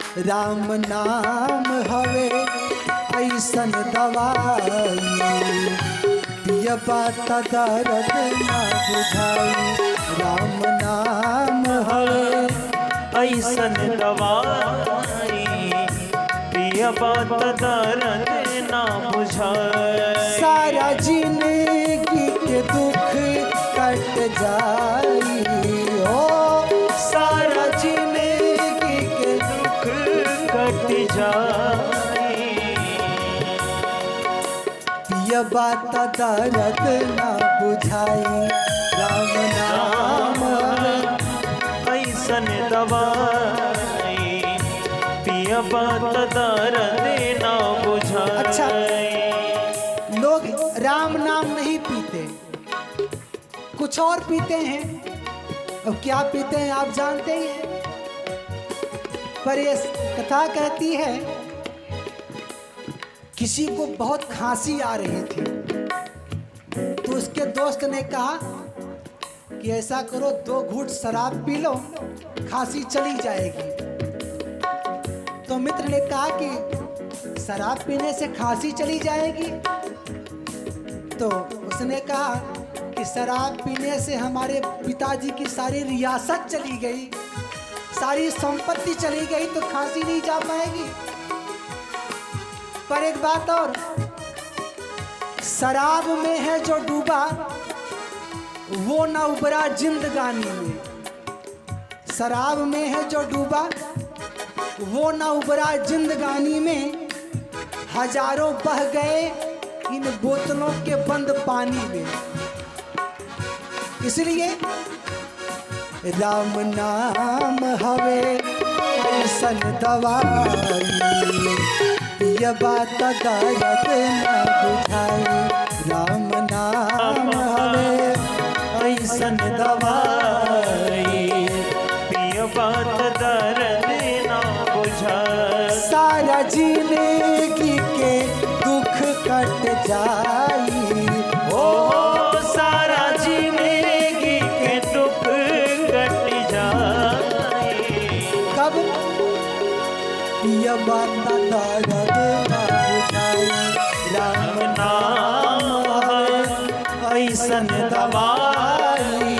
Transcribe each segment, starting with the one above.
राम नाम हवे ऐसन दवाई, पियबा त दर्द ना बुझाई। राम नाम हवे ऐसन दवाई, पियबा त दर्द ना बुझाई। सारा जिंदगी के दुख कट जाई, ओ सारा जिंदगी के दुख कट जाई। पियबा त दर्द ना बुझाई। राम नाम ऐसन दवाई, पियबा त दर्द ना बुझाई। अच्छा, लोग राम नाम नहीं पीते, कुछ और पीते हैं। अब क्या पीते हैं आप जानते ही हैं। पर ये कथा कहती है किसी को बहुत खांसी आ रही थी, तो उसके दोस्त ने कहा कि ऐसा करो 2 घूंट शराब पी लो, खांसी चली जाएगी। तो मित्र ने कहा कि शराब पीने से खांसी चली जाएगी। तो उसने कहा कि शराब पीने से हमारे पिताजी की सारी रियासत चली गई, सारी संपत्ति चली गई, तो खांसी नहीं जा पाएगी। पर एक बात और, शराब में है जो डूबा वो ना उबरा जिंदगानी में। शराब में है जो डूबा वो ना उबरा जिंदगानी में। हजारों बह गए इन बोतलों के बंद पानी में। इसलिए राम नाम हवे ऐसन दवाई, पियबा त दर्द ना बुझाई। राम नाम हवे ऐसन दवाई, पियबा त दर्द ना बुझाई। सारा जिंदगी के दुख कट जाई, ओ सारा जिंदगी के दुख कट जाए। कब पियबा त दर्द ना बुझाई। राम नाम है ऐसन दवाई,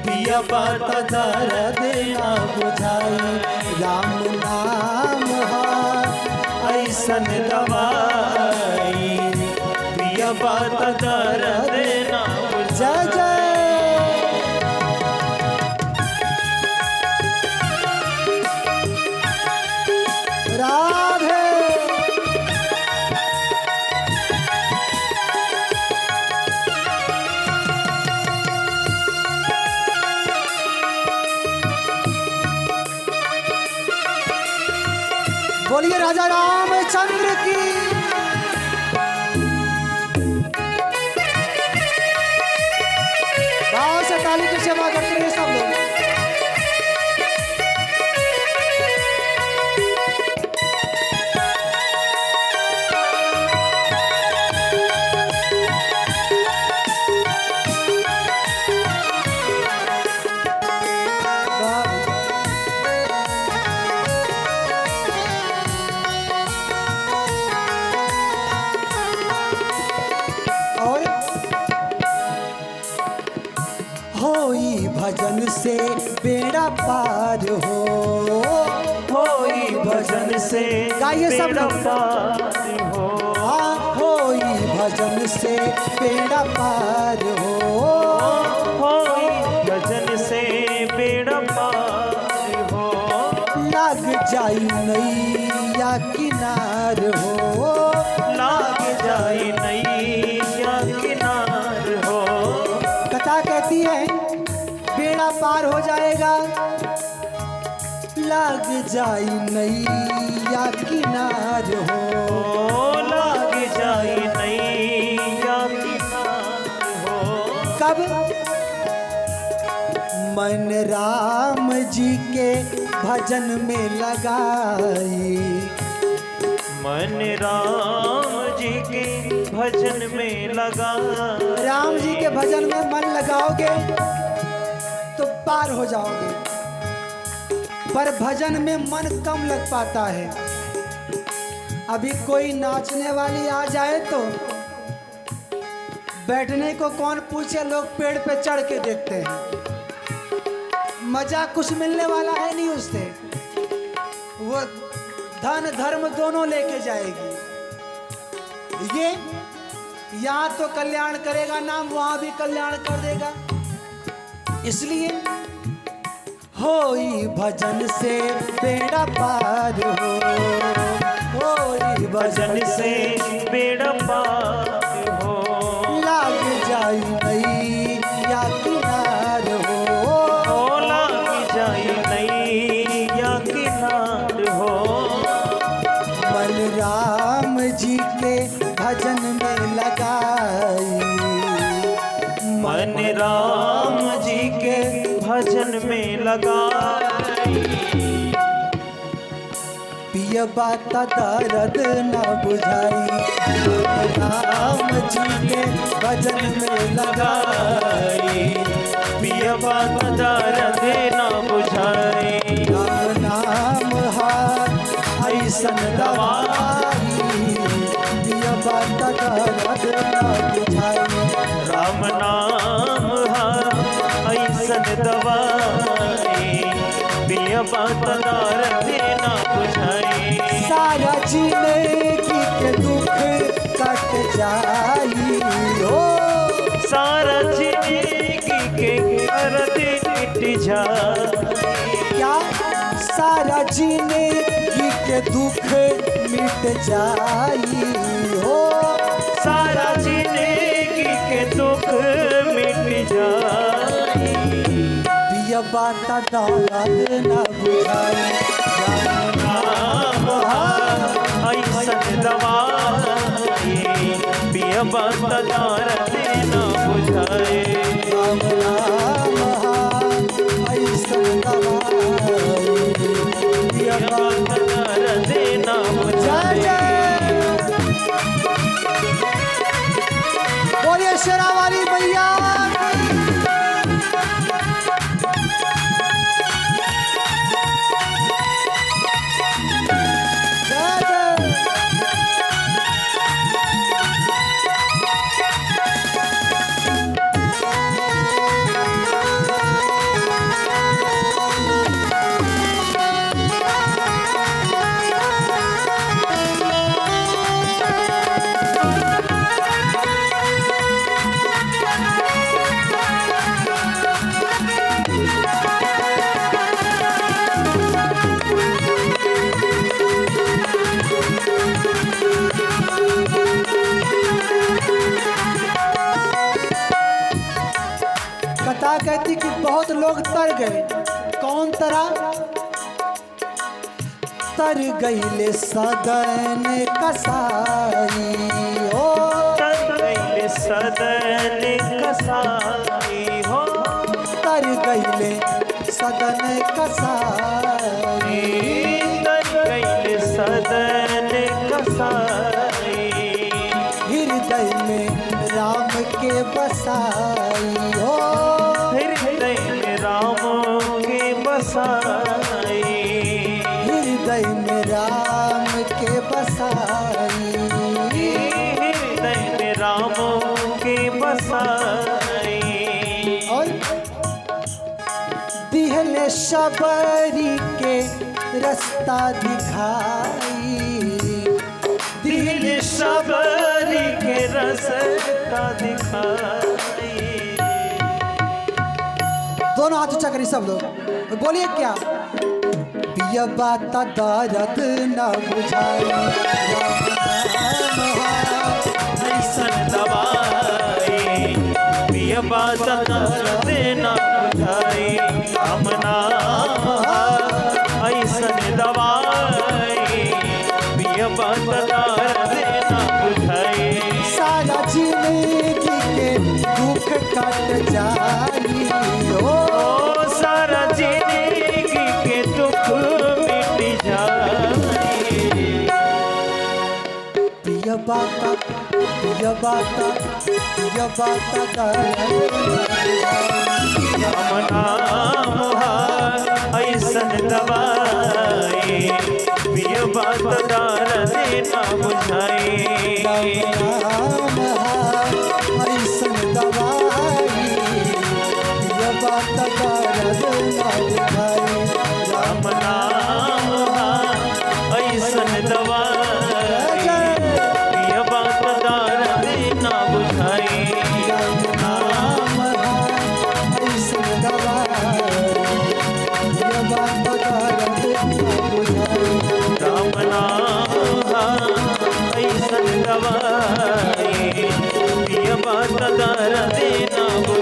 पियबा त दर्द ना बुझाई। राम नाम है ऐसन दवाई, पियबा त दर्द ना बुझाई। जय जय। राधे। बोलिए राजा रामचंद्र की। भाव से ताली की सेवा करते हैं सब लोग। होई भजन से बेड़ा पार हो, होई भजन से गाइए सब बेड़ा लोग। पार हो। हाँ, होई भजन से बेड़ा पार हो। होई भजन से बेड़ा पार हो। लाग जाई नैया किनार हो, लाग जाई नैया किनार हो। कथा कहती है बेड़ा पार हो जाएगा, लाग जाई नैया किनार हो। लाग जाई नैया किनार हो। कब मन राम जी के भजन में लगाई, मन राम जी के भजन में लगा। राम जी के भजन में मन लगाओगे तो पार हो जाओगे। पर भजन में मन कम लग पाता है। अभी कोई नाचने वाली आ जाए तो बैठने को कौन पूछे, लोग पेड़ पे चढ़ के देखते हैं। मजा कुछ मिलने वाला है नहीं उससे, वो धन धर्म दोनों लेके जाएगी। ये यहाँ तो कल्याण करेगा नाम, वहां भी कल्याण कर देगा। इसलिए होई भजन से बेड़ा पार हो, होई भजन से बेड़ा पार हो, लाग जाई नैया किनार हो, लाग जाई नैया किनार हो। बलराम जी के भजन में लगाई, मन राम जी के भजन में लगाई। पिया बात दर्द न बुझाई, राम जी के भजन में लगाई। पिया बात दर्द न बुझाई, राम नाम ऐसन दवाई, पिया बात दर्द न बुझाई। राम नाम ऐसन दवाई, पिया बात दर्द न बुझाई। सारा जिंदगी के दुख कट जाई हो, सारा जिंदगी के दर्द मिट जाए। क्या सारा जिंदगी के दुख मिट जाई हो, सारा जिंदगी के दुख मिट जाए। पिया बात दर्द न बुझाई। राम ऐसन दवाई, पिया बात दर्द न बुझाए। राम नाम ऐसन दवाई, पिया बात दर्द न जय बुझाए। बोलिए शेरावाली भैया कथा कहती कि बहुत लोग तर गए। कौन तरा? तर गईले सदन कसाई हो, तर सदन कसाई हो, तर गईले सदन कसाई, तर सदन कसाई। हृदय में राम के बसाई हो, हृदय में राम के बसाई, हृदय में राम के बसाई। हृदय में राम के बसाई। और दिहले शबरी के रास्ता दिखाई, दिल सबरी के रास्ता दिखाई। दोनों हाथ ऊंचा करिए सब लोग, बोलिए क्या? पिया बात दर्द न बुझाई, ऐसन दवाई, पिया बात दर्द न बुझाई। राम नाम ऐसन दवाई, पिया बात दर्द न बुझाई। सारा जिंदगी के दुख कट जाई हो, सारा जिंदगी के दुख मिट जाए। पिया बात ये बात राम नाम ऐसन दवाई पिय बात दर्द ना बुझाई ऐसन दवाई ये बात दर्द ना बुझाई राम नाम ऐसन दवाई पिय बात दर्द ना बुझाई नाम ऐसन दवाई ये बात दर्द ना बुझाई राम नाम ऐसन दवाई पिय बात दर्द ना बुझाई